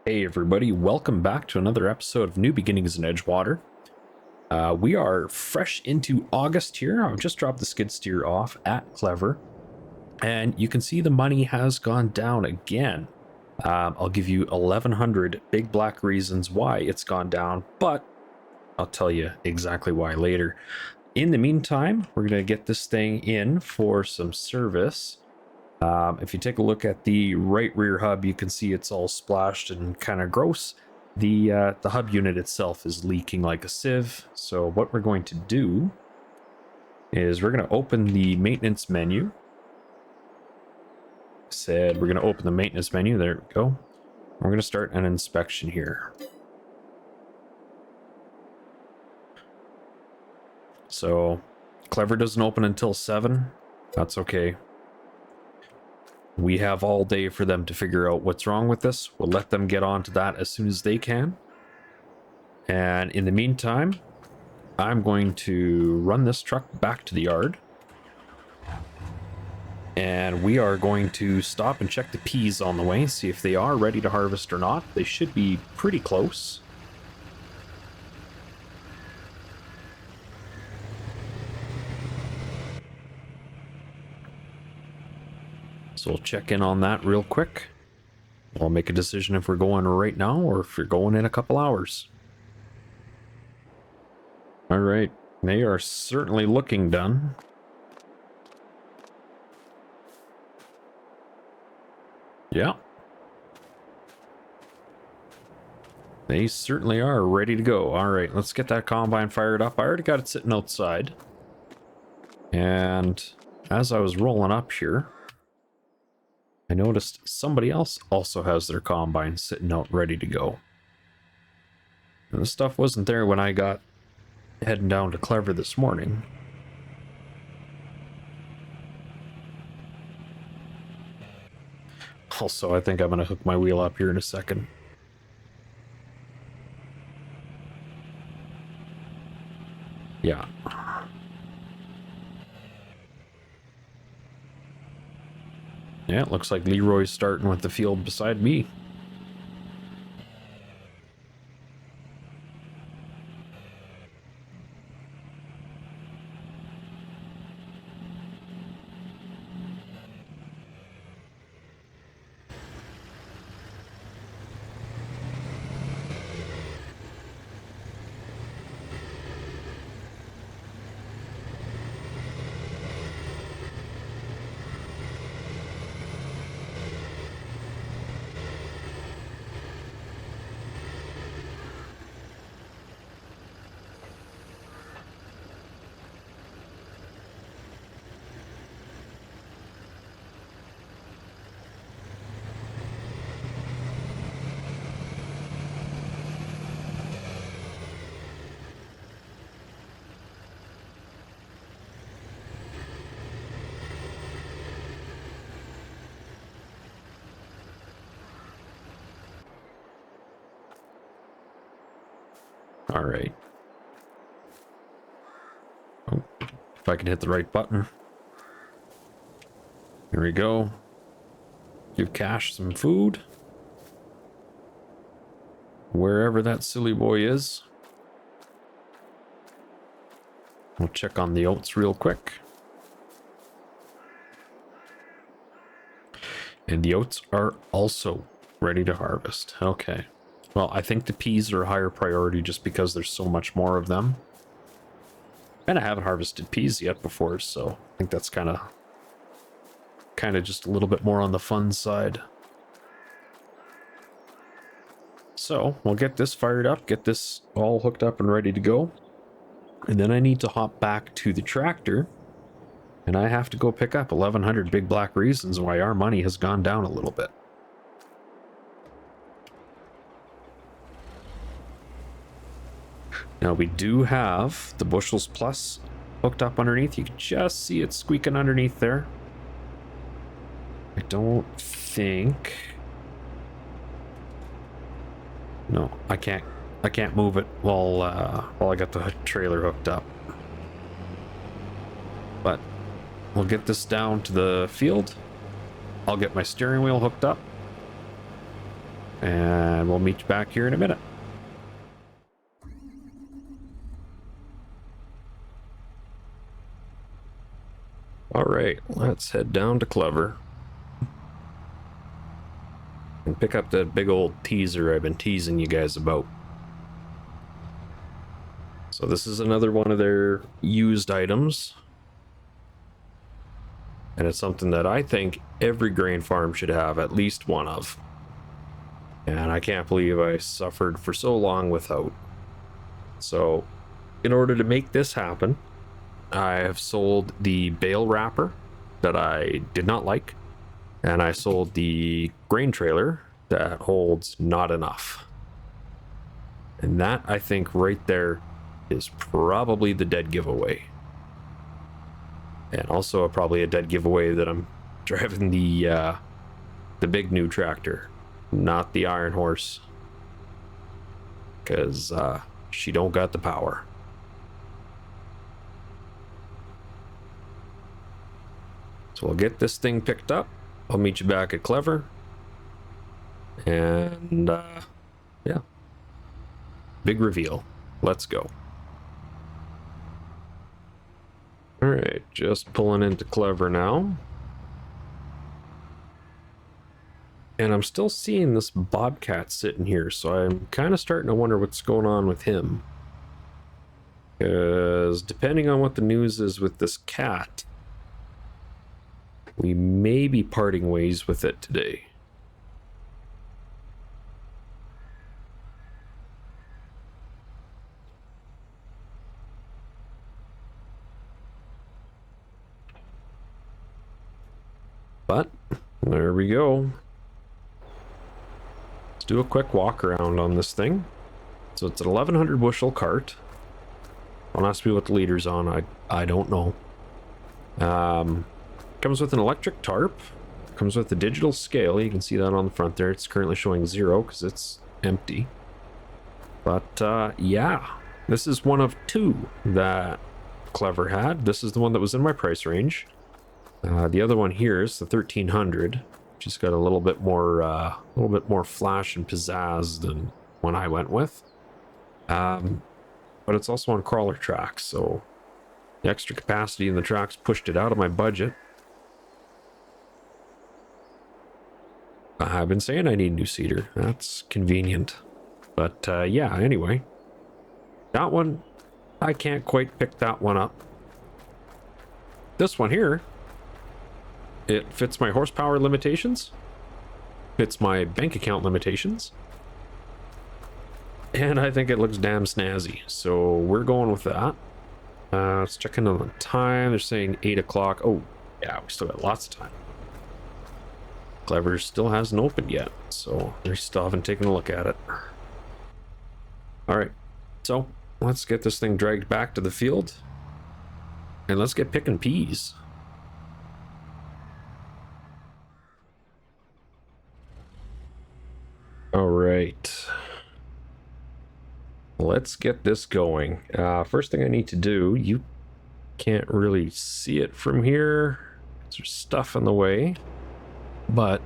Hey everybody, welcome back to another episode of New Beginnings in Edgewater. We are fresh into August here. I've just dropped the Skidsteer off at Clever, and you can see the money has gone down again. I'll give you 1100 big black reasons why it's gone down, but I'll tell you exactly why later. In the meantime, we're going to get this thing in for some service. If you take a look at the right rear hub, you can see it's all splashed and kind of gross. The hub unit itself is leaking like a sieve. So what we're going to do is we're going to open the maintenance menu. We're going to open the maintenance menu. There we go. We're going to start an inspection here. So Clever doesn't open until 7. That's okay. We have all day for them to figure out what's wrong with this. We'll let them get on to that as soon as they can. And in the meantime, I'm going to run this truck back to the yard. And we are going to stop and check the peas on the way, see if they are ready to harvest or not. They should be pretty close. So we'll check in on that real quick. We'll make a decision if we're going right now or if you're going in a couple hours. All right, they are certainly looking done. Yeah. They certainly are ready to go. All right, let's get that combine fired up. I already got it sitting outside. And as I was rolling up here, I noticed somebody else also has their combine sitting out ready to go. And this stuff wasn't there when I got heading down to Clever this morning. Also, I think I'm going to hook my wheel up here in a second. Yeah. Yeah, it looks like Leroy's starting with the field beside me. All right. Oh, if I can hit the right button. Here we go. Give Cash some food. Wherever that silly boy is. We'll check on the oats real quick. And the oats are also ready to harvest. Okay. Well, I think the peas are a higher priority just because there's so much more of them. And I haven't harvested peas yet before, so I think that's kind of just a little bit more on the fun side. So we'll get this fired up, get this all hooked up and ready to go. And then I need to hop back to the tractor. And I have to go pick up 1100 big black reasons why our money has gone down a little bit. Now we do have the bushels plus hooked up underneath. You can just see it squeaking underneath there. I don't think... No, I can't move it while I got the trailer hooked up. But we'll get this down to the field. I'll get my steering wheel hooked up. and we'll meet you back here in a minute. All right, let's head down to Clever and pick up that big old teaser I've been teasing you guys about. So this is another one of their used items, and it's something that I think every grain farm should have at least one of. And I can't believe I suffered for so long without. So in order to make this happen, I have sold the bale wrapper that I did not like, and I sold the grain trailer that holds not enough. And that, I think, right there is probably the dead giveaway. And also probably a dead giveaway that I'm driving the big new tractor, not the Iron Horse, because she don't got the power. So we'll get this thing picked up. I'll meet you back at Clever. And yeah, big reveal. Let's go. All right, just pulling into Clever now. And I'm still seeing this Bobcat sitting here, so I'm kind of starting to wonder what's going on with him. Because depending on what the news is with this cat, we may be parting ways with it today. But there we go. Let's do a quick walk around on this thing. So it's an 1100 bushel cart. Don't ask me what the leader's on. I don't know. Comes with an electric tarp. Comes with a digital scale. You can see that on the front there. It's currently showing 0 because it's empty. But yeah, this is one of 2 that Clever had. This is the one that was in my price range. The other one here is the 1300. Just got a little bit more flash and pizzazz than one I went with. But it's also on crawler tracks, so the extra capacity in the tracks pushed it out of my budget. I've been saying I need a new seater. That's convenient. But yeah, anyway. That one, I can't quite pick that one up. This one here, it fits my horsepower limitations, fits my bank account limitations, and I think it looks damn snazzy. So we're going with that. Let's check in on the time. They're saying 8 o'clock. Oh, yeah, we still got lots of time. Clever still hasn't opened yet, so we still haven't taken a look at it. All right, so let's get this thing dragged back to the field, and let's get picking peas. All right, let's get this going. First thing I need to do, you can't really see it from here. There's stuff in the way, but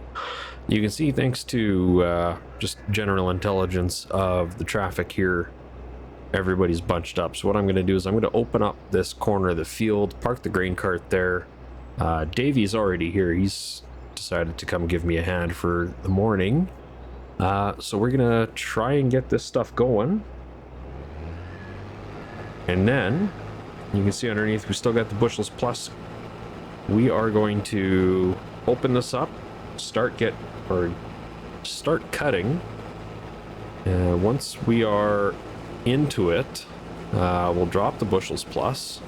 you can see, thanks to just general intelligence of the traffic here, everybody's bunched up. So what I'm going to do is I'm going to open up this corner of the field, park the grain cart there. Davey's already here. He's decided to come give me a hand for the morning. So we're gonna try and get this stuff going, and then you can see underneath we still got the bushels plus. We are going to open this up, start cutting, and once we are into it, we'll drop the bushels plus.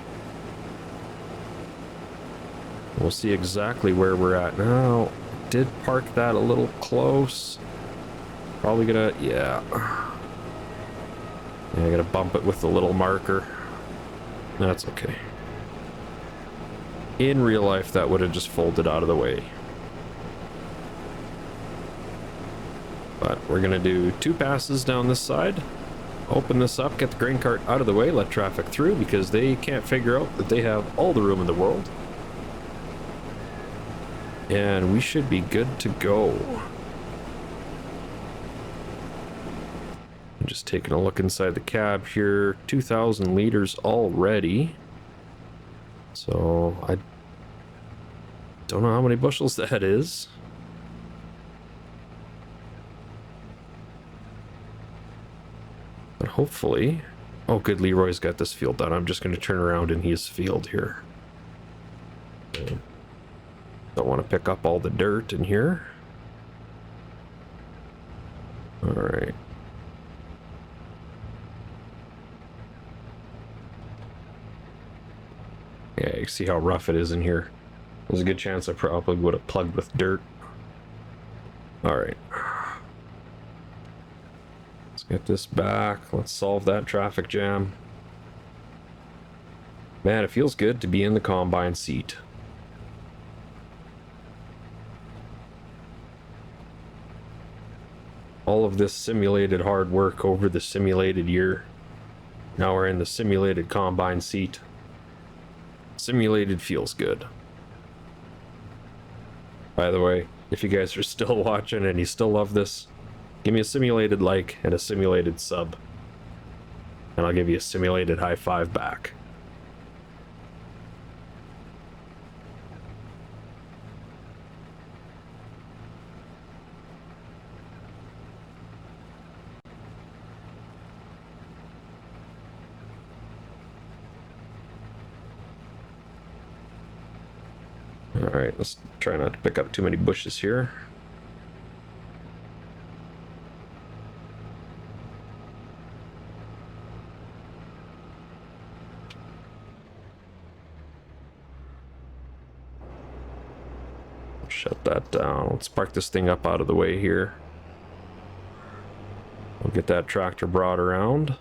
We'll see exactly where we're at now. Did park that a little close. Probably gonna, yeah, I gotta bump it with the little marker. That's okay. In real life, that would have just folded out of the way. But we're gonna do 2 passes down this side, open this up, get the grain cart out of the way, let traffic through, because they can't figure out that they have all the room in the world. And we should be good to go. Just taking a look inside the cab here. 2,000 liters already. So I don't know how many bushels that is. But hopefully... Oh, good, Leroy's got this field done. I'm just going to turn around in his field here. Okay. Don't want to pick up all the dirt in here. Alright. Yeah, you see how rough it is in here. There's a good chance I probably would have plugged with dirt. Alright. Let's get this back. Let's solve that traffic jam. Man, it feels good to be in the combine seat. All of this simulated hard work over the simulated year. Now we're in the simulated combine seat. Simulated feels good. By the way, if you guys are still watching and you still love this, give me a simulated like and a simulated sub. And I'll give you a simulated high five back. Alright, let's try not to pick up too many bushes here. Shut that down. Let's park this thing up out of the way here. We'll get that tractor brought around.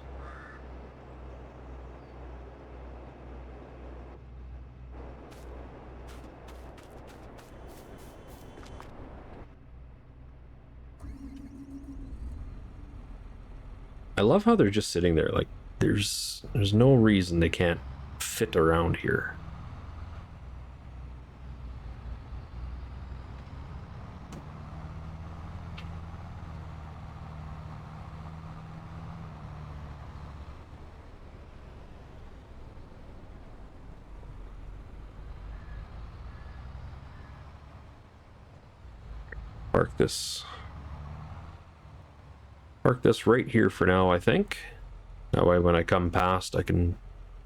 I love how they're just sitting there, like there's no reason they can't fit around here. Park this right here for now, I think. That way when I come past, I can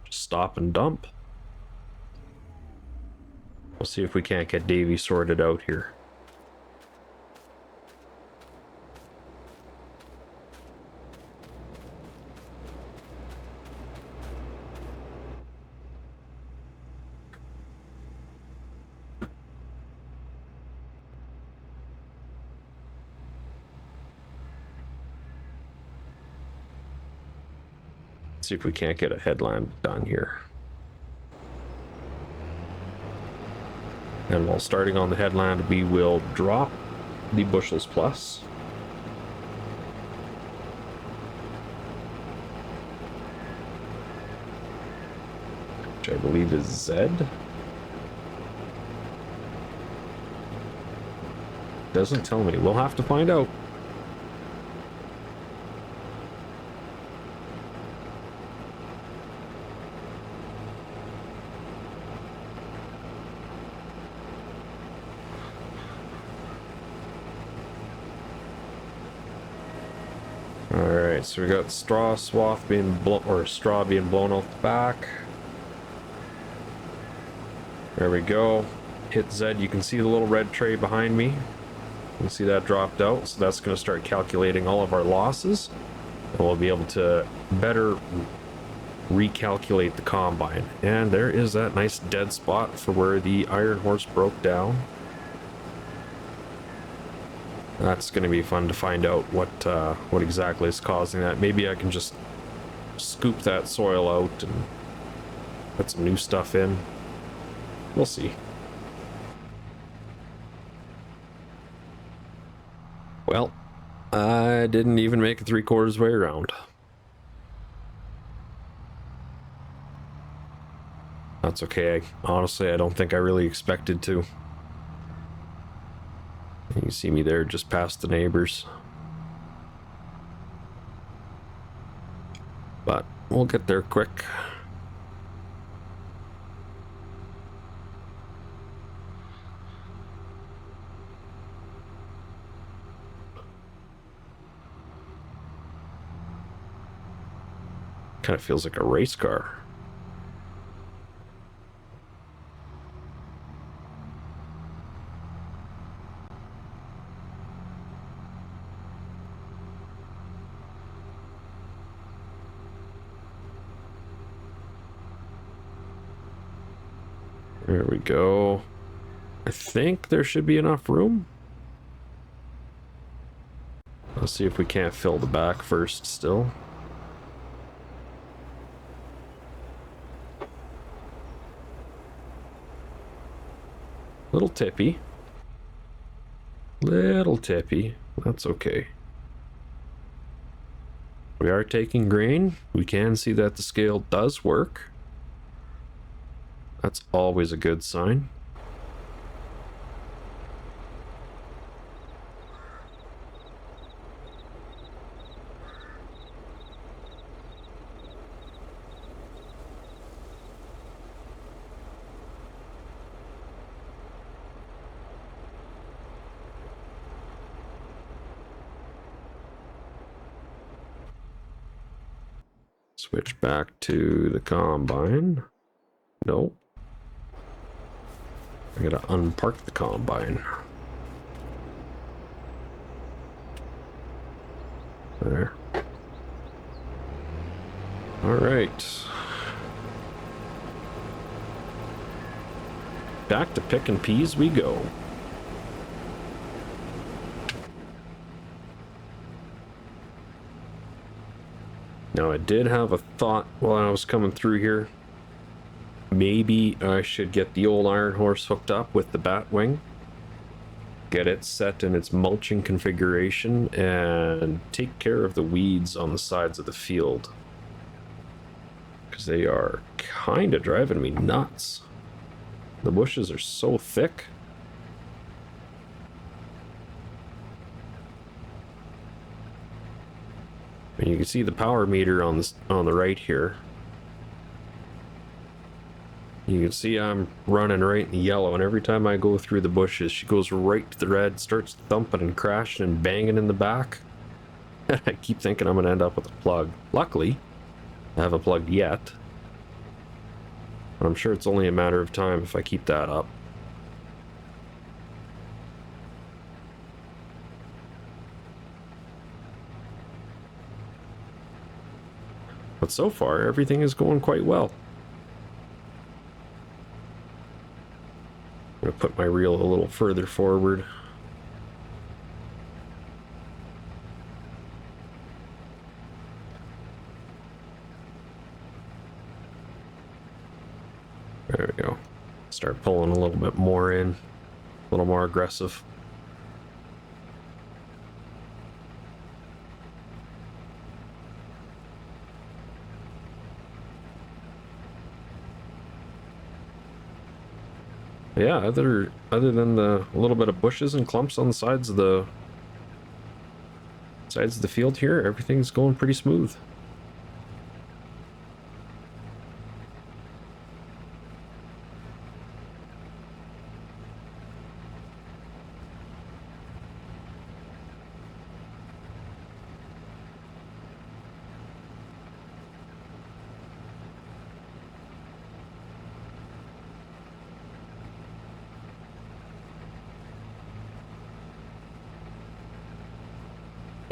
just stop and dump. We'll see if we can't get Davey sorted out here. See if we can't get a headland done here. And while starting on the headland, we will drop the bushels plus. Which I believe is Z. Doesn't tell me. We'll have to find out. Alright, so we got straw swath being blown, or straw being blown off the back. There we go. Hit Z, you can see the little red tray behind me. You can see that dropped out, so that's going to start calculating all of our losses. And we'll be able to better recalculate the combine. And there is that nice dead spot for where the iron horse broke down. That's going to be fun to find out what exactly is causing that. Maybe I can just scoop that soil out and put some new stuff in. We'll see. Well, I didn't even make it 3/4 way around. That's okay. Honestly, I don't think I really expected to. You see me there just past the neighbors. but we'll get there quick. Kind of feels like a race car. There we go. I think there should be enough room. Let's see if we can't fill the back first still. Little tippy. Little tippy. That's okay. We are taking grain. We can see that the scale does work. That's always a good sign. Switch back to the combine. Nope. I gotta unpark the combine. There. All right. Back to picking peas we go. Now I did have a thought while I was coming through here. Maybe I should get the old iron horse hooked up with the Batwing. Get it set in its mulching configuration and take care of the weeds on the sides of the field. Because they are kind of driving me nuts. The bushes are so thick. And you can see the power meter on the right here. You can see I'm running right in the yellow, and every time I go through the bushes, she goes right to the red, starts thumping and crashing and banging in the back. And I keep thinking I'm going to end up with a plug. Luckily, I haven't plugged yet. But I'm sure it's only a matter of time if I keep that up. But so far, everything is going quite well. I'm going to put my reel a little further forward. There we go. Start pulling a little bit more in. A little more aggressive. Yeah, other than the little bit of bushes and clumps on the sides of the field here, everything's going pretty smooth.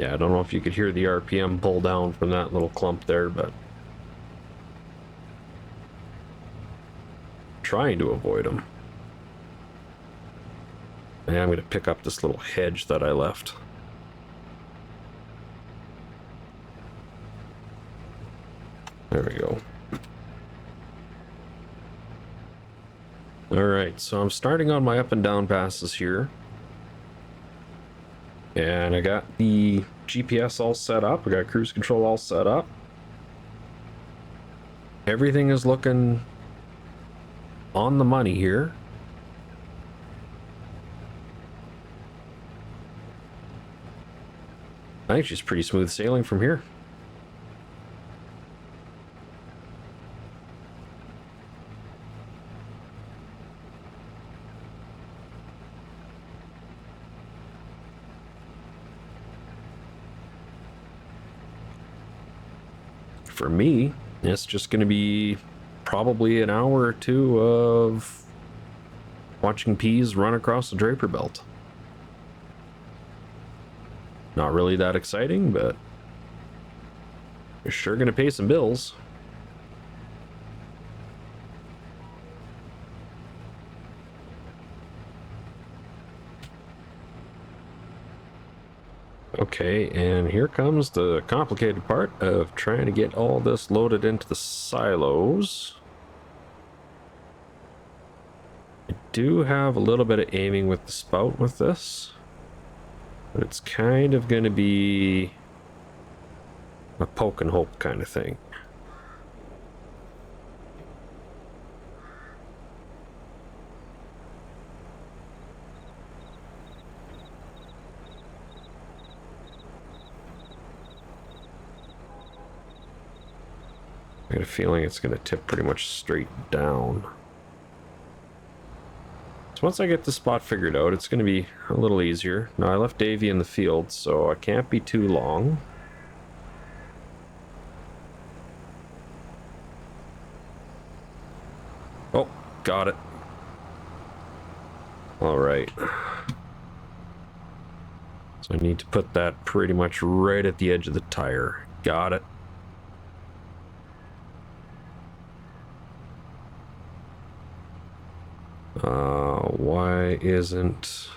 Yeah, I don't know if you could hear the RPM pull down from that little clump there, but trying to avoid them. And I'm going to pick up this little hedge that I left. There we go. All right, so I'm starting on my up and down passes here. And I got the GPS all set up. I got cruise control all set up. Everything is looking on the money here. I think she's pretty smooth sailing from here. for me, it's just going to be probably an hour or two of watching peas run across the Draper Belt. Not really that exciting, but you're sure going to pay some bills. Okay, and here comes the complicated part of trying to get all this loaded into the silos. I do have a little bit of aiming with the spout with this, but it's kind of going to be a poke and hope kind of thing. I got a feeling it's going to tip pretty much straight down. So once I get the spot figured out, it's going to be a little easier. Now, I left Davey in the field, so I can't be too long. Oh, got it. All right. So I need to put that pretty much right at the edge of the tire. Got it. Why isn't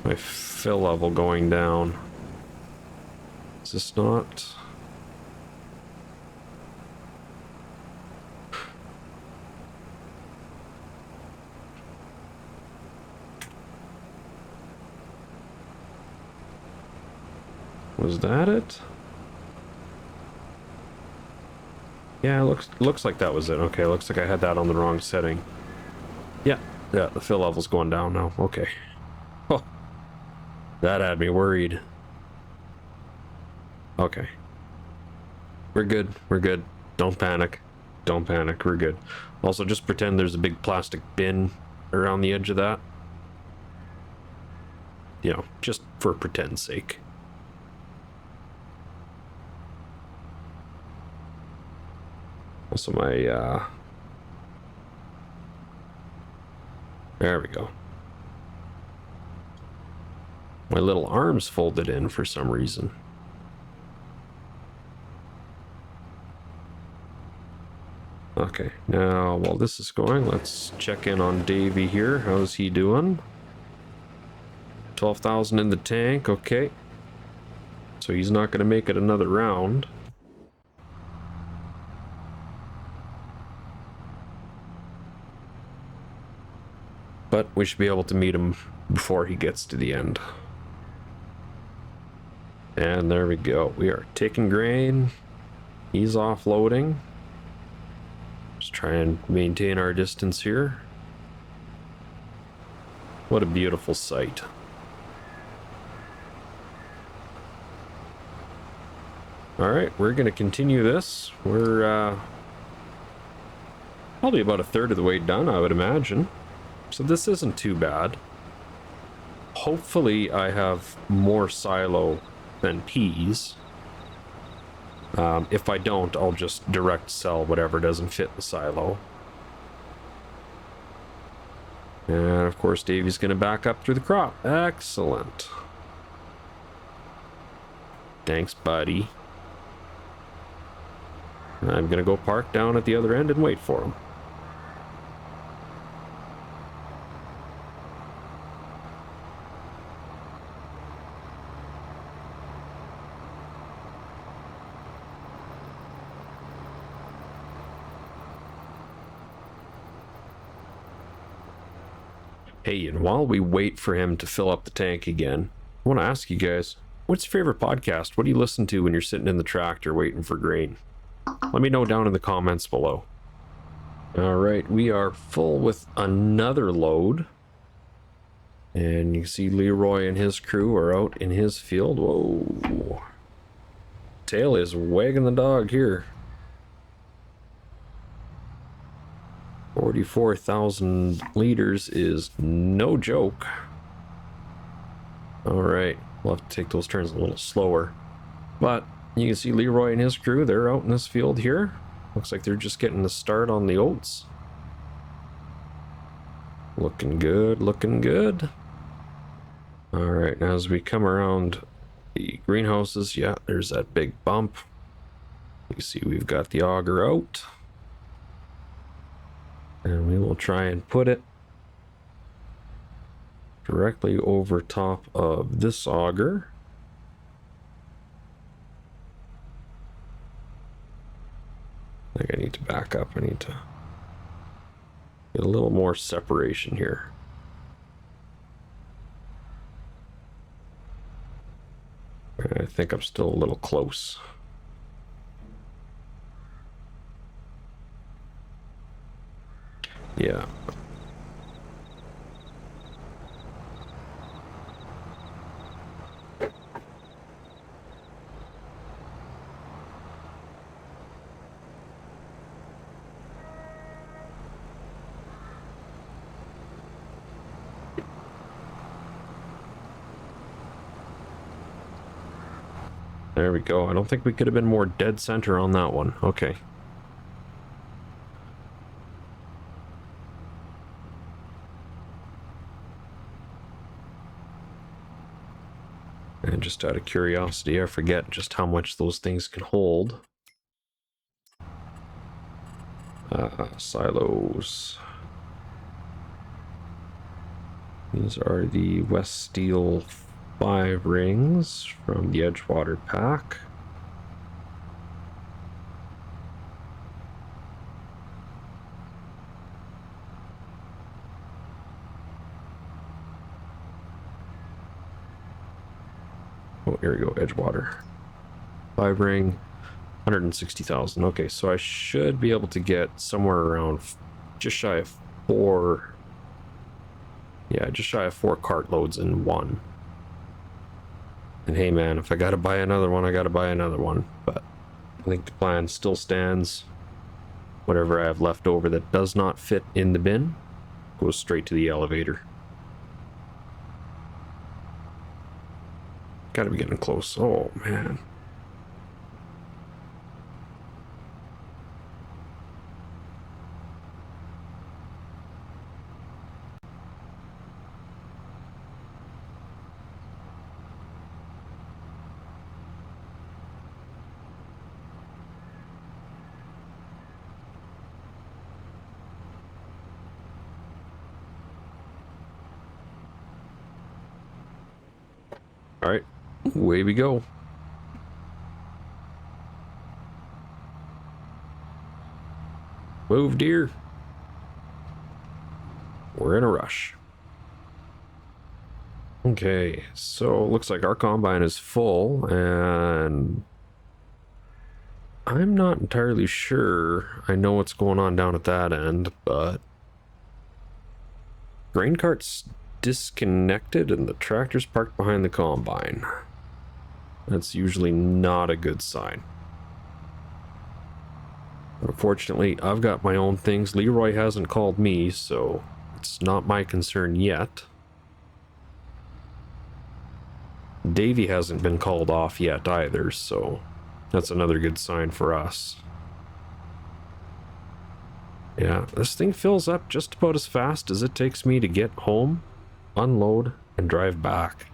my fill level going down? Is this not? Was that it? Yeah, looks like that was it. Okay, looks like I had that on the wrong setting. Yeah, the fill level's going down now. Okay. Oh, that had me worried. Okay. We're good. We're good. Don't panic. Don't panic. We're good. Also, just pretend there's a big plastic bin around the edge of that. You know, just for pretend's sake. Also, my, there we go. My little arm's folded in for some reason. Okay, now while this is going, let's check in on Davey here. How's he doing? 12,000 in the tank, okay. So he's not going to make it another round. But we should be able to meet him before he gets to the end. And there we go. We are taking grain. He's offloading. Just try and maintain our distance here. What a beautiful sight. Alright, we're going to continue this. We're probably about a third of the way done, I would imagine. So this isn't too bad. Hopefully I have more silo than peas. If I don't, I'll just direct sell whatever doesn't fit the silo. And of course Davey's going to back up through the crop. Excellent. Thanks, buddy. I'm going to go park down at the other end and wait for him. Hey, and while we wait for him to fill up the tank again, I want to ask you guys, what's your favorite podcast? What do you listen to when you're sitting in the tractor waiting for grain? Let me know down in the comments below. All right, we are full with another load. And you can see Leroy and his crew are out in his field. Whoa. Tail is wagging the dog here. 44,000 liters is no joke. All right, we'll have to take those turns a little slower. But you can see Leroy and his crew, they're out in this field here. Looks like they're just getting the start on the oats. Looking good, looking good. Alright, now as we come around the greenhouses, yeah, there's that big bump. You can see we've got the auger out. And we will try and put it directly over top of this auger. I think I need to back up. I need to get a little more separation here. I think I'm still a little close. Yeah. There we go. I don't think we could have been more dead center on that one. Okay. And just out of curiosity, I forget just how much those things can hold. Silos. These are the West Steel 5 rings from the Edgewater pack. Oh, here we go, Edgewater. 5 ring, 160,000. Okay, so I should be able to get somewhere around just shy of 4. Yeah, just shy of 4 cartloads in one. And hey man, if I gotta buy another one, I gotta buy another one. But I think the plan still stands. Whatever I have left over that does not fit in the bin goes straight to the elevator. Gotta be getting close. Oh man. All right, away we go. Move, dear. We're in a rush. Okay, so looks like our combine is full, and I'm not entirely sure I know what's going on down at that end, but grain cart's disconnected and the tractor's parked behind the combine. That's usually not a good sign. Unfortunately, I've got my own things. Leroy hasn't called me, so it's not my concern yet. Davey hasn't been called off yet either, so that's another good sign for us. Yeah, this thing fills up just about as fast as it takes me to get home, unload, and drive back.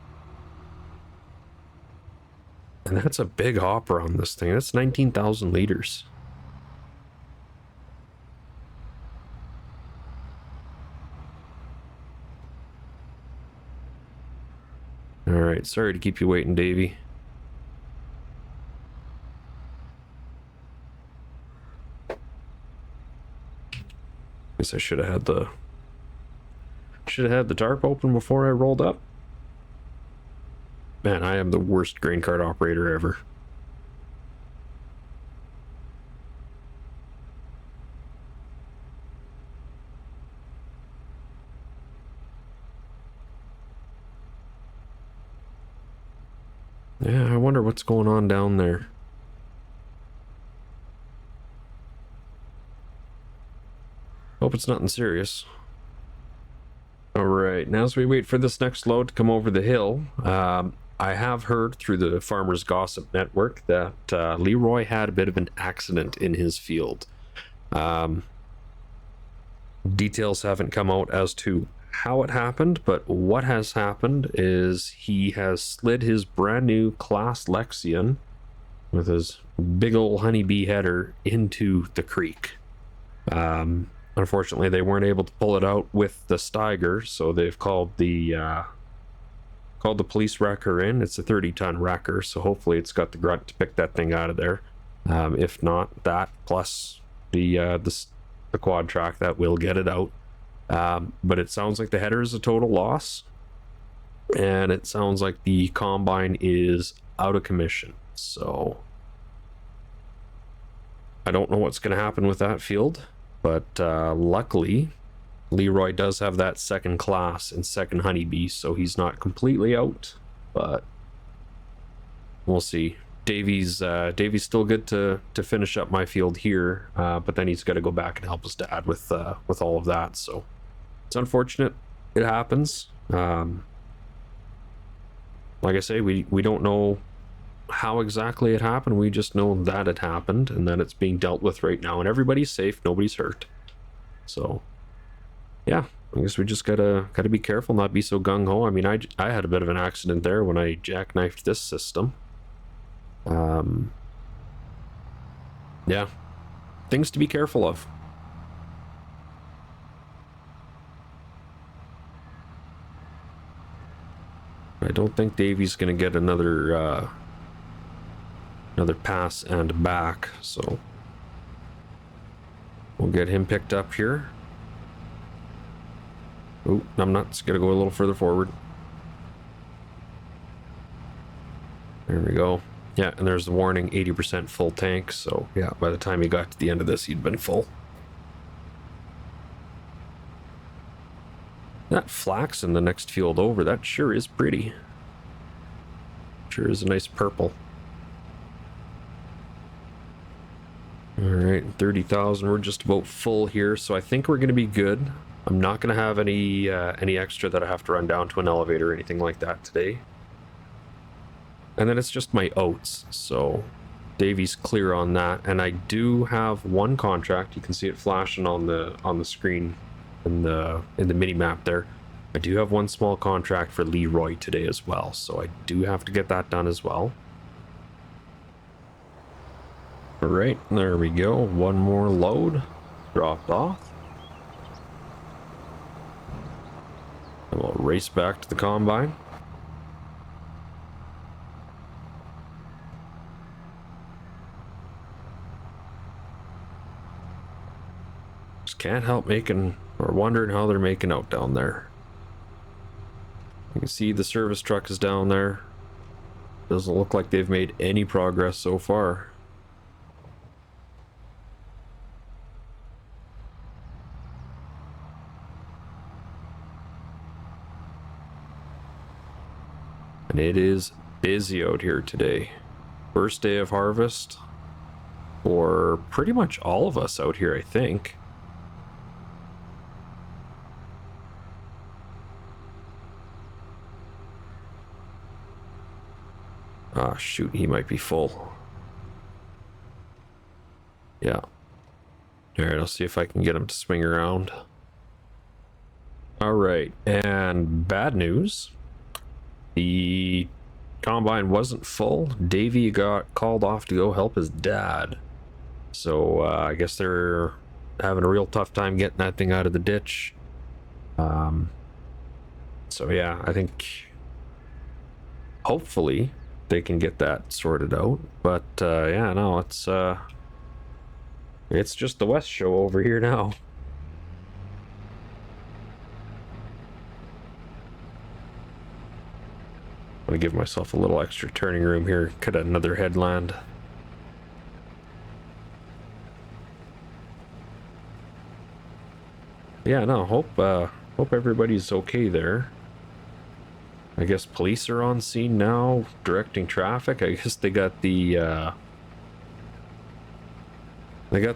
And that's a big hopper on this thing. That's 19,000 liters. Alright, sorry to keep you waiting, Davey. Guess I should have had the tarp open before I rolled up. Man, I am the worst grain cart operator ever. Yeah, I wonder what's going on down there. Hope it's nothing serious. Alright, now as we wait for this next load to come over the hill, I have heard through the Farmers Gossip Network that Leroy had a bit of an accident in his field. Details haven't come out as to how it happened, but what has happened is he has slid his brand new Class Lexion with his big old honeybee header into the creek. Unfortunately, they weren't able to pull it out with the Steiger, so they've called the police wrecker in. It's a 30-ton wrecker, so hopefully it's got the grunt to pick that thing out of there. If not, that plus the quad track, that will get it out. But it sounds like the header is a total loss, and it sounds like the combine is out of commission. So I don't know what's going to happen with that field, but luckily Leroy does have that second class and second honeybee, so he's not completely out, but we'll see. Davy's still good to finish up my field here, but then he's got to go back and help his dad with all of that. So it's unfortunate. It happens. Like I say, we don't know how exactly it happened. We just know that it happened and that it's being dealt with right now, and everybody's safe. Nobody's hurt. So yeah, I guess we just gotta be careful, not be so gung-ho. I mean, I had a bit of an accident there when I jackknifed this system. Yeah, things to be careful of. I don't think Davy's gonna get another pass and back, so we'll get him picked up here. Oh, I'm not. It's gonna go a little further forward. There we go. Yeah, and there's the warning, 80% full tank. So yeah, by the time he got to the end of this, he'd been full. That flax in the next field over, that sure is pretty. Sure is a nice purple. All right, 30,000. We're just about full here, so I think we're going to be good. I'm not going to have any extra that I have to run down to an elevator or anything like that today. And then it's just my oats, so Davy's clear on that. And I do have one contract. You can see it flashing on the screen in the mini map there. I do have one small contract for Leroy today as well, so I do have to get that done as well. All right, there we go. One more load dropped off. And we'll race back to the combine. Just can't help wondering how they're making out down there. You can see the service truck is down there. Doesn't look like they've made any progress so far. And it is busy out here today. First day of harvest for pretty much all of us out here, I think. Ah, shoot, he might be full. Yeah. Alright, I'll see if I can get him to swing around. Alright, and bad news. The combine wasn't full. Davy got called off to go help his dad. So I guess they're having a real tough time getting that thing out of the ditch. So yeah, I think hopefully they can get that sorted out. But yeah, no, it's just the West show over here now. I'm gonna give myself a little extra turning room here, cut another headland. Yeah, no, hope everybody's okay there. I guess police are on scene now, directing traffic. I guess they got the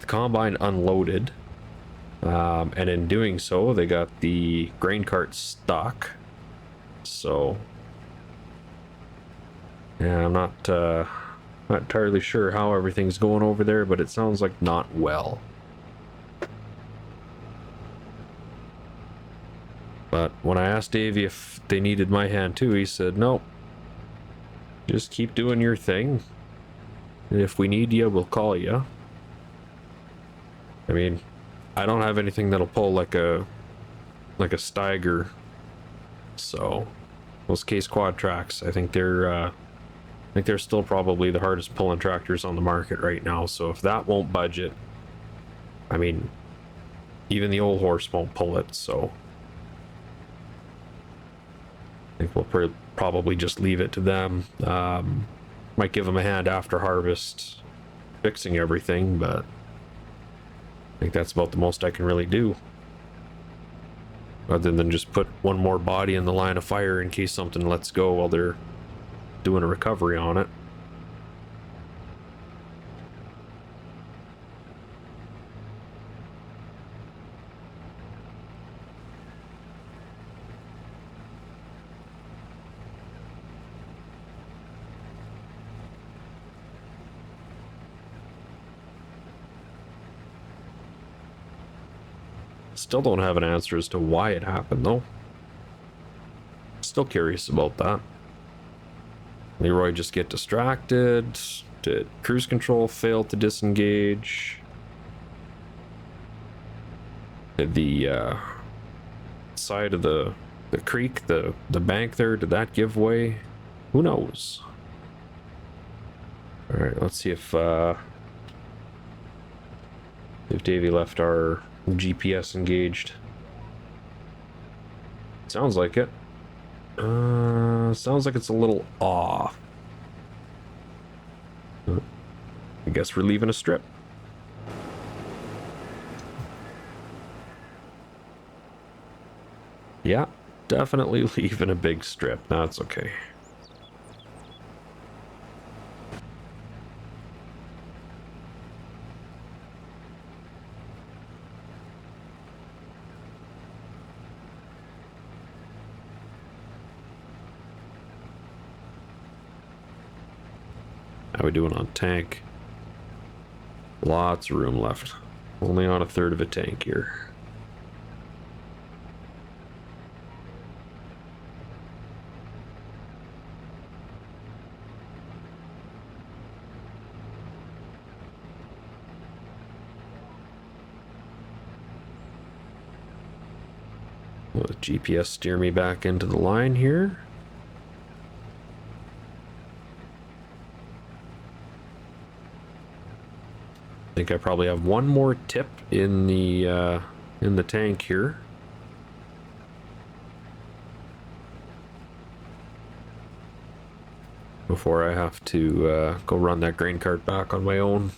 combine unloaded, and in doing so, they got the grain cart stuck. So Yeah, I'm not entirely sure how everything's going over there, but it sounds like not well. But when I asked Davey if they needed my hand too, he said, nope, just keep doing your thing. And if we need you, we'll call you. I mean, I don't have anything that'll pull like a Steiger. So those Case Quad tracks, I think they're still probably the hardest pulling tractors on the market right now. So if that won't budget, I mean, even the old horse won't pull it. So I think we'll probably just leave it to them. Might give them a hand after harvest fixing everything, but I think that's about the most I can really do. Other than just put one more body in the line of fire in case something lets go while they're doing a recovery on it. Still don't have an answer as to why it happened though. Still curious about that. Leroy just get distracted? Did cruise control fail to disengage? Did the side of the creek, the bank there, did that give way? Who knows? All right, let's see if Davey left our GPS engaged. Sounds like it. Sounds like it's a little off. I guess we're leaving a strip. Yeah, definitely leaving a big strip. That's okay. How we doing on tank? Lots of room left. Only on a third of a tank here. Will the GPS steer me back into the line here? I think I probably have one more tip in the tank here. Before I have to go run that grain cart back on my own.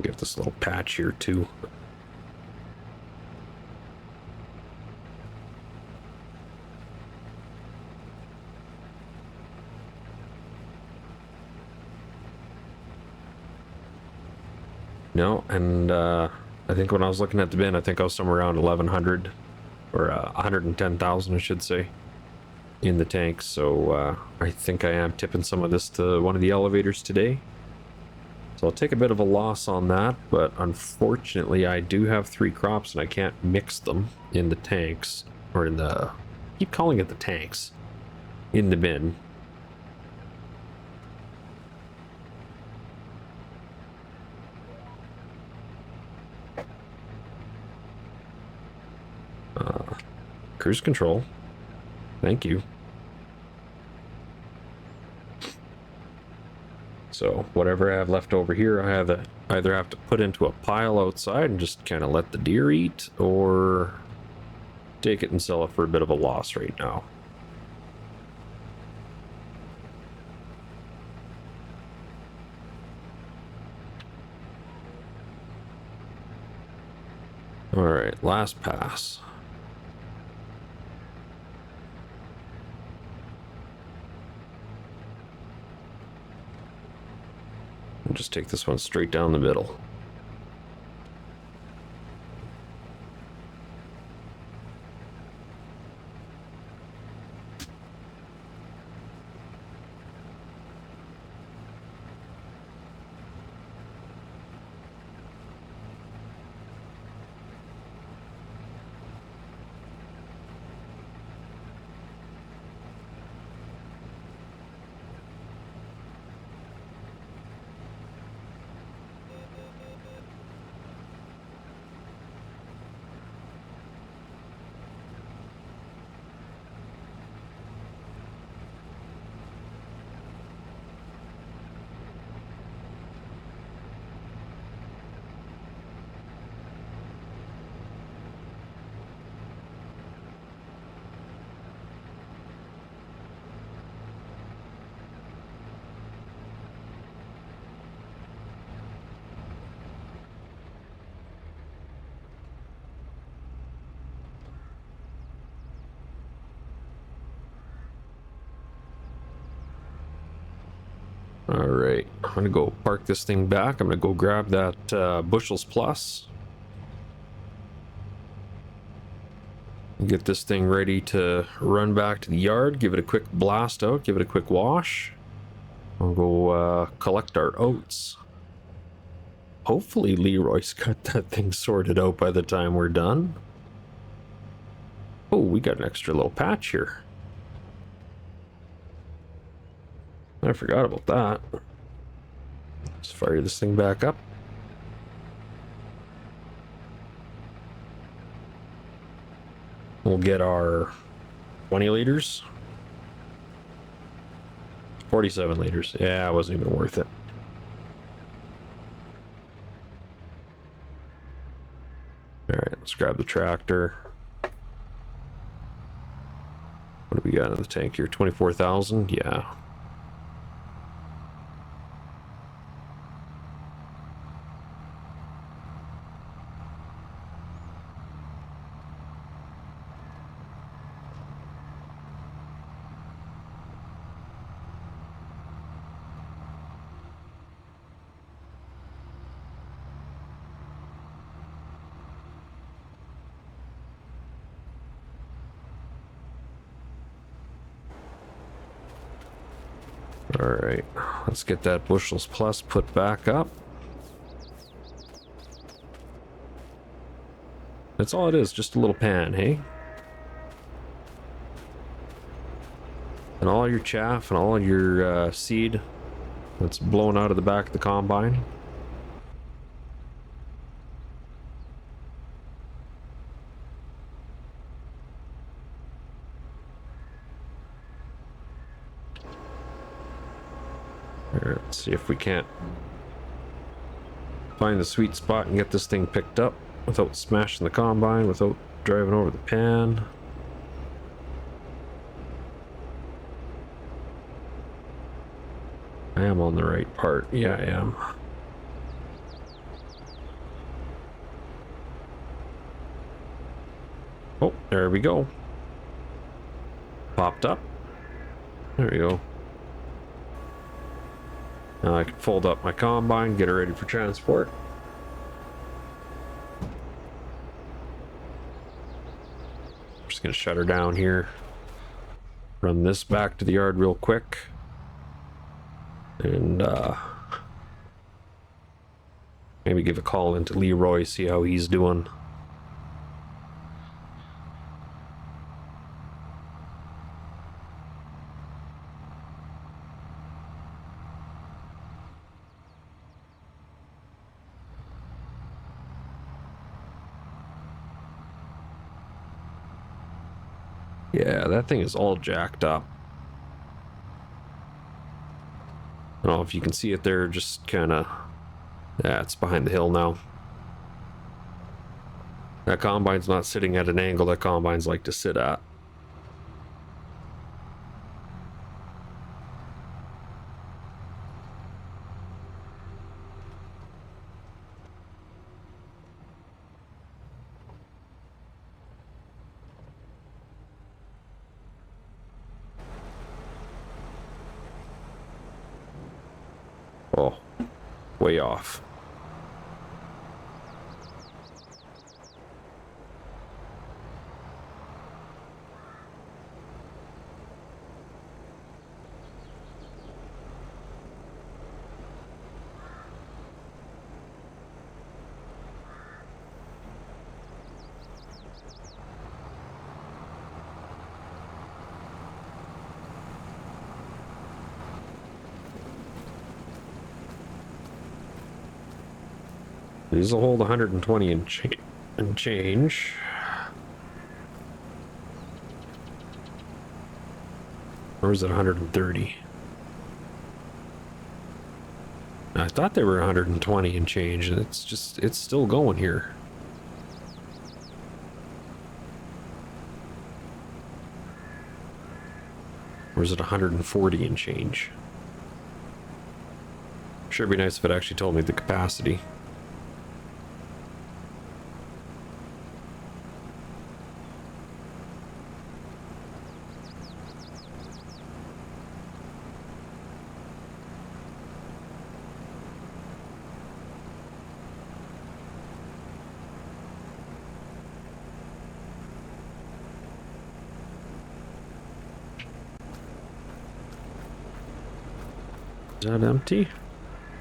Get this little patch here too. No, and I think when I was looking at the bin, I think I was somewhere around 1100 or 110,000, I should say, in the tank. So I think I am tipping some of this to one of the elevators today. So I'll take a bit of a loss on that, but unfortunately I do have 3 crops and I can't mix them in the tanks, or in the, I keep calling it the tanks, in the bin. Cruise control. Thank you. So whatever I have left over here, I either have to put into a pile outside and just kind of let the deer eat, or take it and sell it for a bit of a loss right now. All right, last pass. I'll just take this one straight down the middle. All right, I'm gonna go park this thing back. I'm gonna go grab that bushels plus. Get this thing ready to run back to the yard, give it a quick blast out, give it a quick wash. I'll go collect our oats. Hopefully Leroy's got that thing sorted out by the time we're done. Oh, we got an extra little patch here. I forgot about that. Let's fire this thing back up. We'll get our 20 liters. 47 liters. Yeah, it wasn't even worth it. All right, let's grab the tractor. What do we got in the tank here? 24,000? Yeah. All right, let's get that bushels plus put back up. That's all it is, just a little pan, hey? And all your chaff and all your seed that's blown out of the back of the combine. Here, let's see if we can't find the sweet spot and get this thing picked up without smashing the combine, without driving over the pan. I am on the right part. Yeah, I am. Oh, there we go. Popped up. There we go. Now I can fold up my combine, get it ready for transport. Just gonna shut her down here. Run this back to the yard real quick. And maybe give a call into Leroy, see how he's doing. Yeah, that thing is all jacked up. I don't know if you can see it there, just kind of... Yeah, it's behind the hill now. That combine's not sitting at an angle that combines like to sit at. Oh, way off. These will hold 120 and change. Or is it 130? I thought they were 120 and change, and it's still going here. Or is it 140 and change? Sure, it'd be nice if it actually told me the capacity. Is that empty?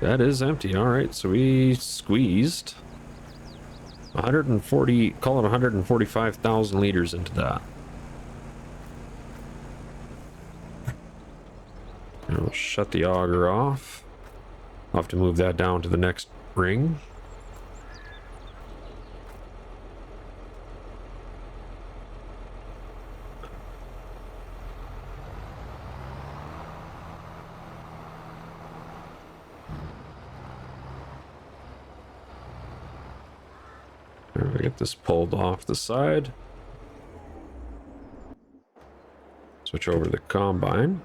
That is empty. All right, so we squeezed 140, call it 145,000 liters into that. And we'll shut the auger off. I'll have to move that down to the next ring. Get this pulled off the side. Switch over to the combine.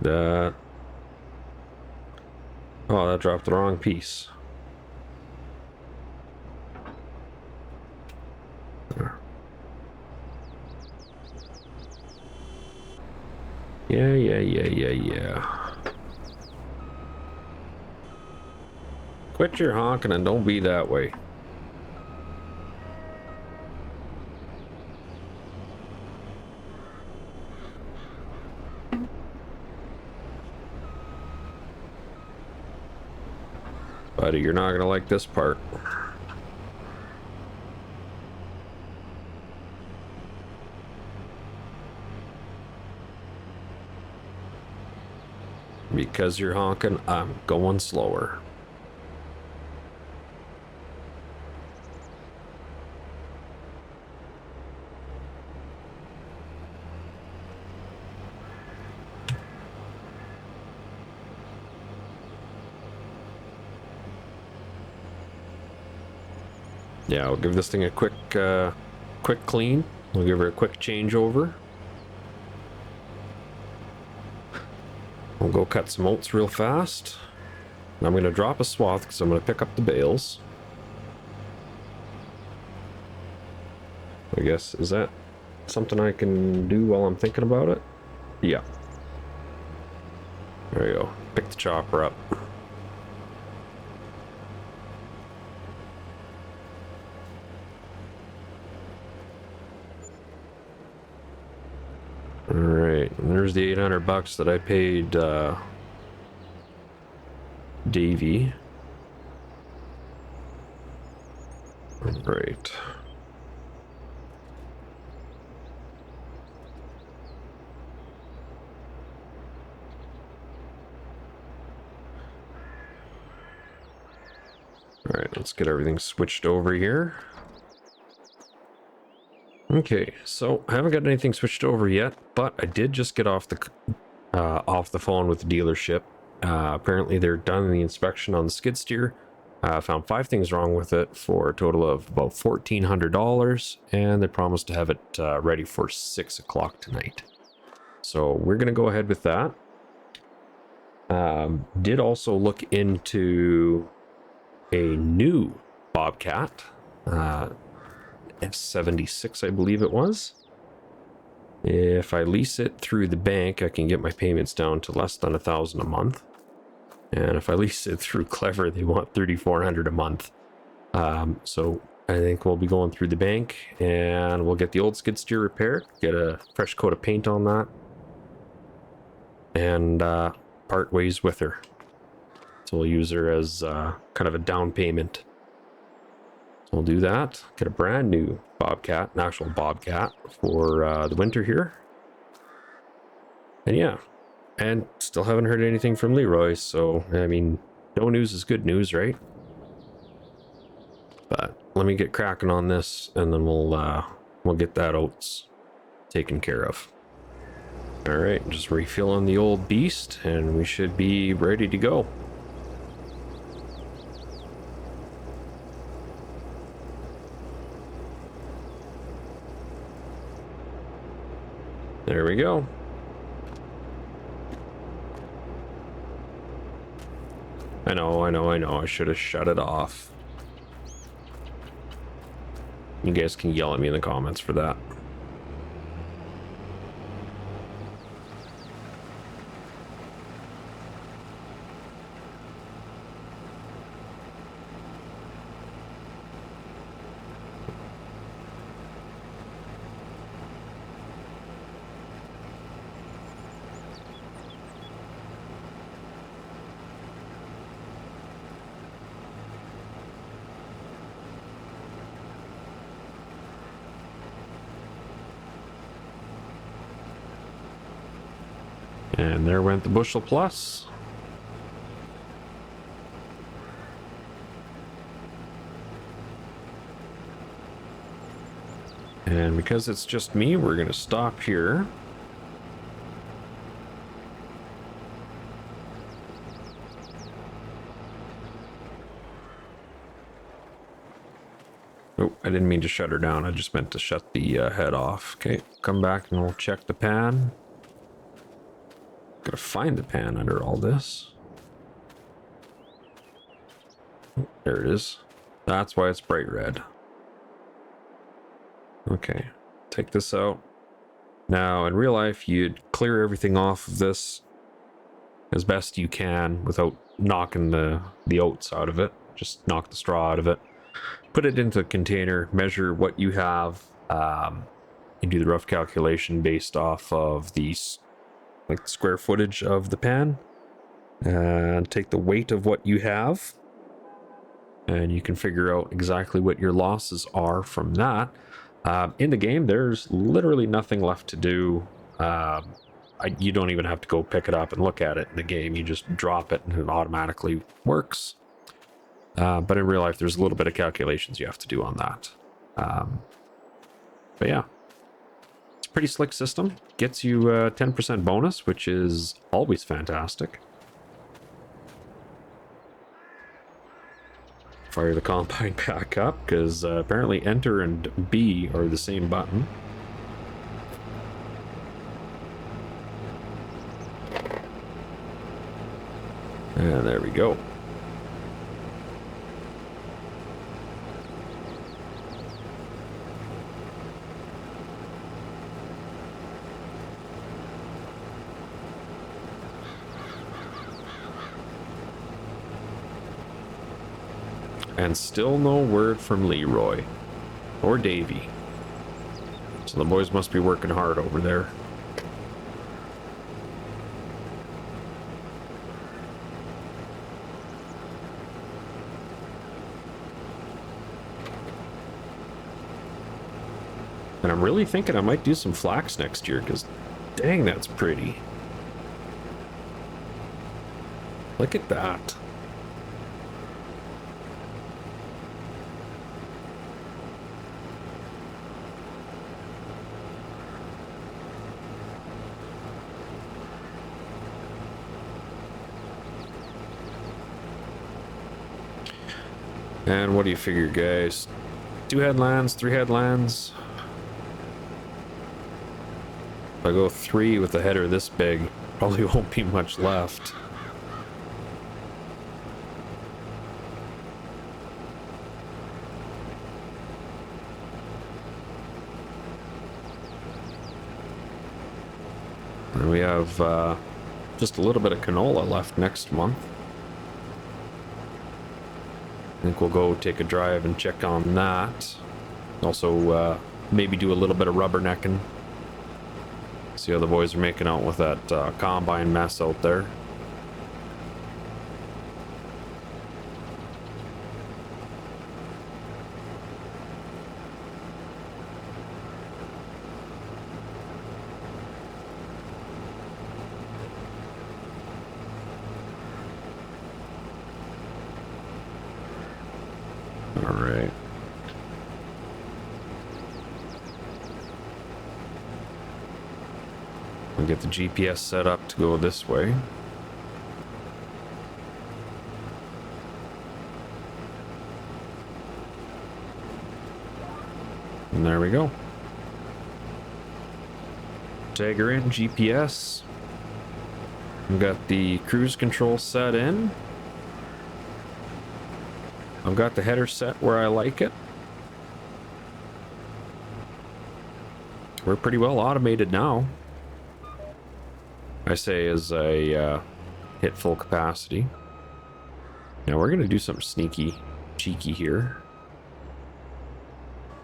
That. Oh, that dropped the wrong piece. Yeah. Quit your honking and don't be that way. Buddy, you're not gonna like this part. Because you're honking, I'm going slower. Yeah, I'll give this thing a quick clean. We'll give her a quick changeover. We'll go cut some oats real fast. And I'm going to drop a swath because I'm going to pick up the bales. I guess, is that something I can do while I'm thinking about it? Yeah. There you go. Pick the chopper up. Alright, and there's the $800 that I paid Davey. Alright. Alright, let's get everything switched over here. Okay, so I haven't got anything switched over yet, but I did just get off the phone with the dealership. Apparently they're done the inspection on the skid steer. Found 5 things wrong with it for a total of about $1,400, and they promised to have it ready for 6 o'clock tonight. So we're going to go ahead with that. Did also look into a new Bobcat, F76, I believe it was. If I lease it through the bank, I can get my payments down to less than $1,000 a month. And if I lease it through Clever, they want $3,400 a month. So I think we'll be going through the bank, and we'll get the old skid steer repaired, get a fresh coat of paint on that, and part ways with her. So we'll use her as kind of a down payment. So we'll do that, get a brand new Bobcat, an actual Bobcat for the winter here. And yeah. And still haven't heard anything from Leroy, so, I mean, no news is good news, right? But let me get cracking on this, and then we'll get that oats taken care of. All right, just refilling the old beast, and we should be ready to go. There we go. I know. I should have shut it off. You guys can yell at me in the comments for that. And there went the bushel plus. And because it's just me, we're going to stop here. Oh, I didn't mean to shut her down. I just meant to shut the head off. Okay, come back and we'll check the pan. Gotta find the pan under all this. Oh, there it is. That's why it's bright red. Okay, take this out. Now, in real life, you'd clear everything off of this as best you can without knocking the oats out of it. Just knock the straw out of it. Put it into a container, measure what you have, and do the rough calculation based off of the square footage of the pan, and take the weight of what you have, and you can figure out exactly what your losses are from that. In the game, there's literally nothing left to do. You don't even have to go pick it up and look at it in the game. You just drop it and it automatically works. But in real life, there's a little bit of calculations you have to do on that. But yeah, it's a pretty slick system. Gets you a 10% bonus, which is always fantastic. Fire the combine back up, because apparently enter and B are the same button. And there we go. And still no word from Leroy or Davey. So the boys must be working hard over there. And I'm really thinking I might do some flax next year, because dang, that's pretty. Look at that. And what do you figure, guys? 2 headlands, 3 headlands? If I go 3 with a header this big, probably won't be much left. And we have just a little bit of canola left next month. I think we'll go take a drive and check on that. Also, maybe do a little bit of rubbernecking. See how the boys are making out with that combine mess out there. All right. I'll get the GPS set up to go this way. And there we go. Tag her in, GPS. I've got the cruise control set in. I've got the header set where I like it. We're pretty well automated now. I say as I hit full capacity. Now we're gonna do something sneaky, cheeky here.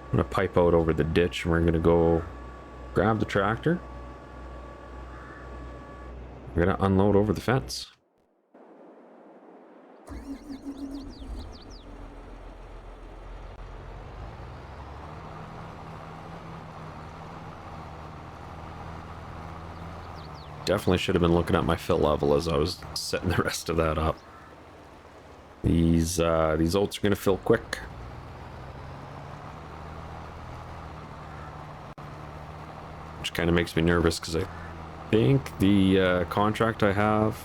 I'm gonna pipe out over the ditch and we're gonna go grab the tractor. We're gonna unload over the fence. Definitely should have been looking at my fill level as I was setting the rest of that up. These oats are gonna fill quick. Which kind of makes me nervous because I think the contract I have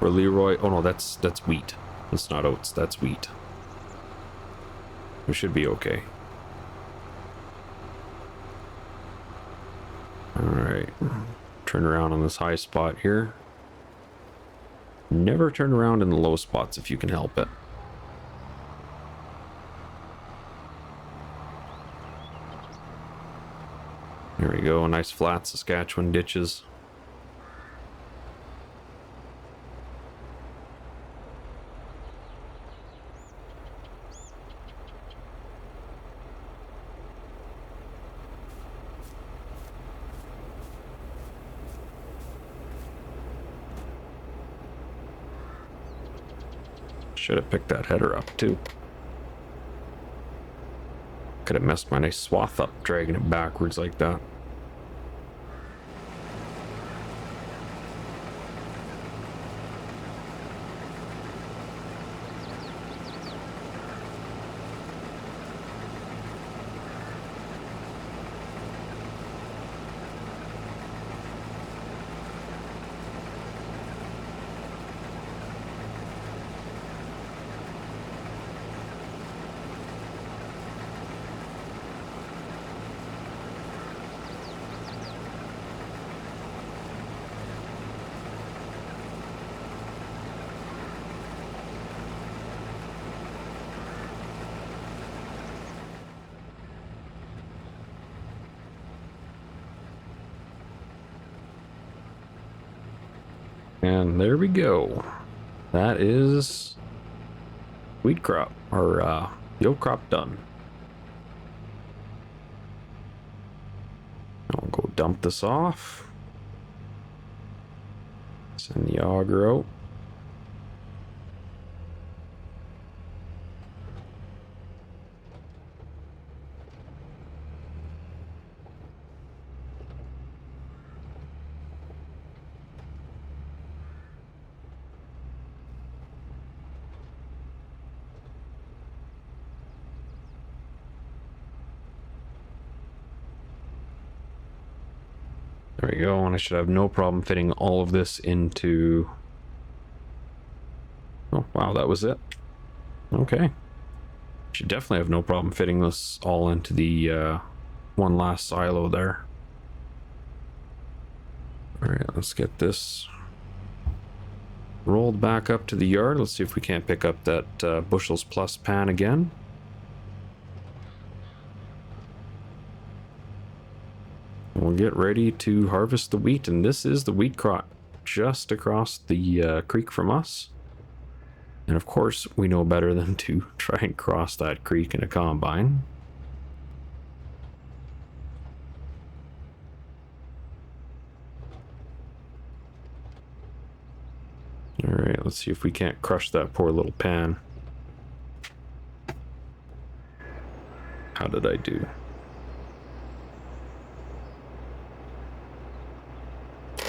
for Leroy, oh no, that's wheat. That's not oats, that's wheat. We should be okay. Alright. Turn around on this high spot here. Never turn around in the low spots if you can help it. There we go, nice flat Saskatchewan ditches. Should have picked that header up too. Could have messed my nice swath up dragging it backwards like that. And there we go. That is wheat crop, or the oat crop done. I'll go dump this off. Send the auger out. There we go, and I should have no problem fitting all of this into... Oh, wow, that was it. Okay. Should definitely have no problem fitting this all into the one last silo there. All right, let's get this rolled back up to the yard. Let's see if we can't pick up that bushels plus pan again. We'll get ready to harvest the wheat, and this is the wheat crop just across the creek from us. And of course, we know better than to try and cross that creek in a combine. All right, let's see if we can't crush that poor little pan. How did I do?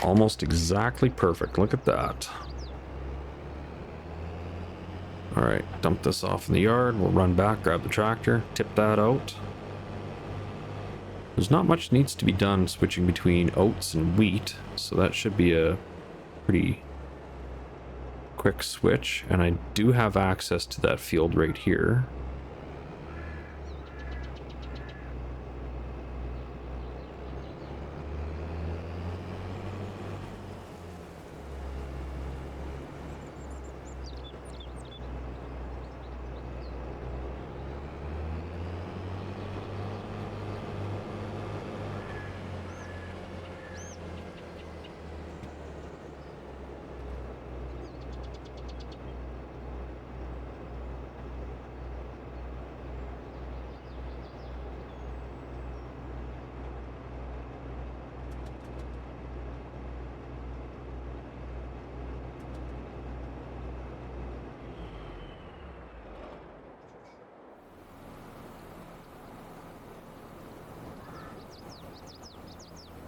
Almost exactly perfect. Look at that. All right, dump this off in the yard. We'll run back, grab the tractor, tip that out. There's not much needs to be done switching between oats and wheat, so that should be a pretty quick switch. And I do have access to that field right here.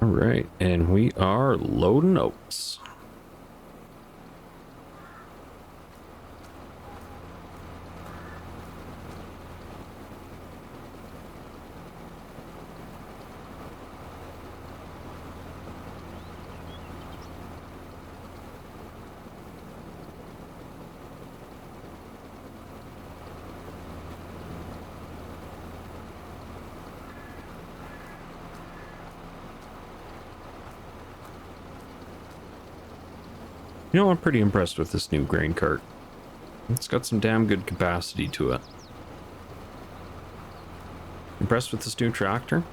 All right, and we are loading oats. You know, I'm pretty impressed with this new grain cart. It's got some damn good capacity to it. Impressed with this new tractor.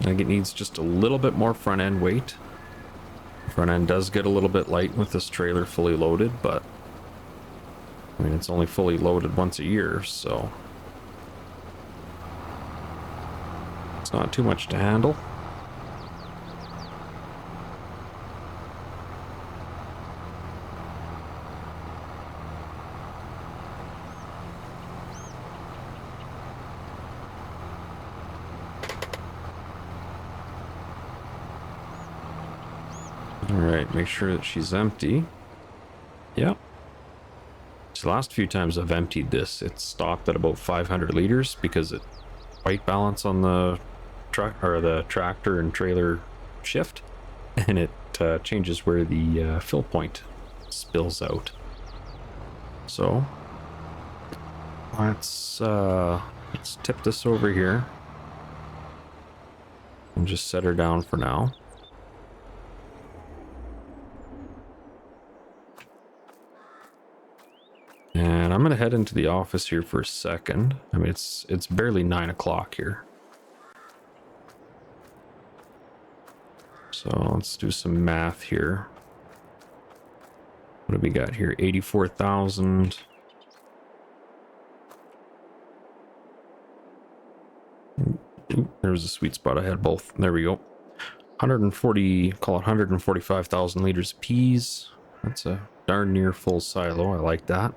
I think it needs just a little bit more front end weight. Front end does get a little bit light with this trailer fully loaded, but I mean, it's only fully loaded once a year, so it's not too much to handle. Alright, make sure that she's empty. Yep. So the last few times I've emptied this, it's stopped at about 500 liters because it white balance on the truck or the tractor and trailer shift, and it changes where the fill point spills out. So let's tip this over here and just set her down for now. And I'm gonna head into the office here for a second. I mean, it's barely 9 o'clock here. So let's do some math here. What do we got here? 84,000. There's a sweet spot. I had both. There we go. 140, call it 145,000 liters of peas. That's a darn near full silo. I like that.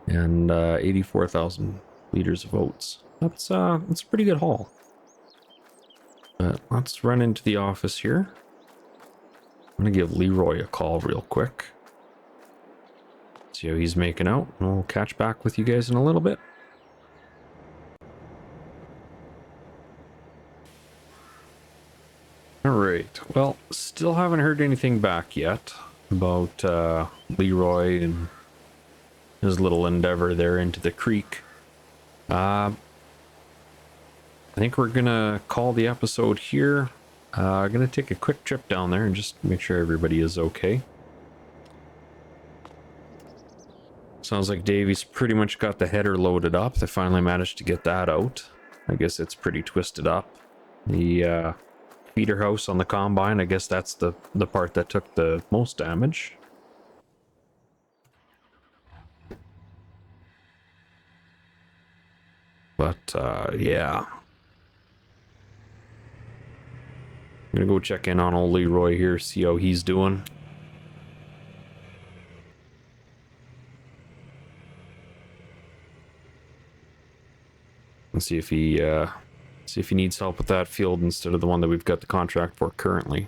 And 84,000 liters of oats. That's a pretty good haul. But let's run into the office here. I'm gonna give Leroy a call real quick. See how he's making out, and we'll catch back with you guys in a little bit. Alright, well, still haven't heard anything back yet about Leroy and his little endeavor there into the creek. I think we're gonna call the episode here. Gonna take a quick trip down there and just make sure everybody is okay. Sounds like Davy's pretty much got the header loaded up. They finally managed to get that out. I guess it's pretty twisted up. The feeder house on the combine, I guess that's the part that took the most damage. But yeah. I'm gonna go check in on old Leroy here, see how he's doing. And see if he needs help with that field instead of the one that we've got the contract for currently.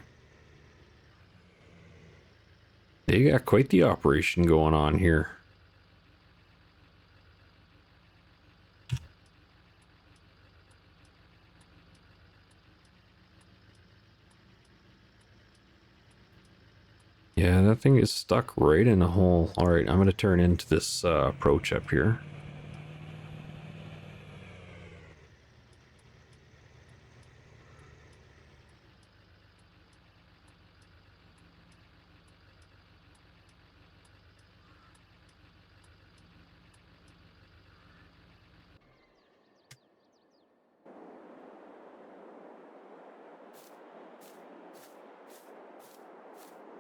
They got quite the operation going on here. Yeah, that thing is stuck right in a hole. All right, I'm going to turn into this pro chip here.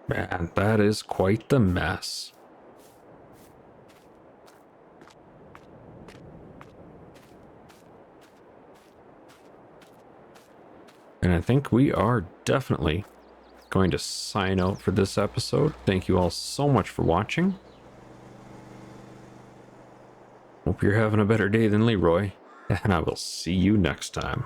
Man, that is quite the mess. And I think we are definitely going to sign out for this episode. Thank you all so much for watching. Hope you're having a better day than Leroy, and I will see you next time.